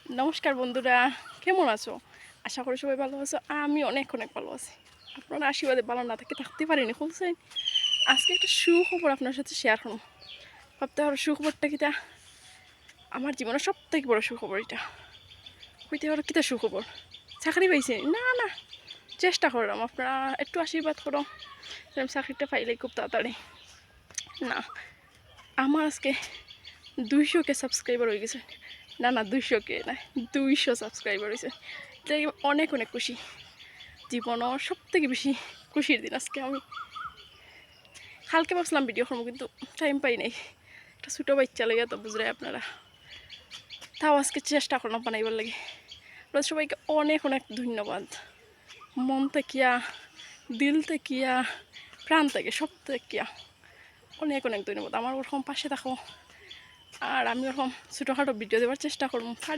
নমস্কার বন্ধুরা, কেমন আছো? আশা করি সবাই ভালো আছো। আমি অনেক অনেক ভালো আছি। আপনার আশীর্বাদে ভালো না থেকে থাকতে পারিনি বুঝছেন। আজকে একটা সুখবর আপনার সাথে শেয়ার করব। ভাবতে পারো সুখবরটা কিটা? আমার জীবনের সবথেকে বড় সুখবর এটা। হইতে পারো কিটা সুখবর? চাকরি পাইছি? না না, চেষ্টা করলাম। আপনারা একটু আশীর্বাদ করো যেন আমি চাকরিটা পাইলে খুব তাড়াতাড়ি। না, আমার আজকে 200K সাবস্ক্রাইবার হয়ে গেছে। না না, 200K না, 200 সাবস্ক্রাইবার হয়েছে। এটাই অনেক অনেক খুশি। জীবনও সব থেকে বেশি খুশির দিন আজকে। আমি কালকে ভাবছিলাম ভিডিও করবো, কিন্তু টাইম পাই নাই। একটা ছোটো বাচ্চা লেগে তো বুঝলে আপনারা। তাও আজকে চেষ্টা করলাম বানাইবার লাগে। আপনাদের সবাইকে অনেক অনেক ধন্যবাদ। মন থেকিয়া, দিল থেকিয়া, প্রাণ থেকে, সব থেকিয়া অনেক অনেক ধন্যবাদ। আমার ওরকম পাশে থাকো, আর আমি ওরকম ছোটোখাটো ভিডিও দেওয়ার চেষ্টা করবো।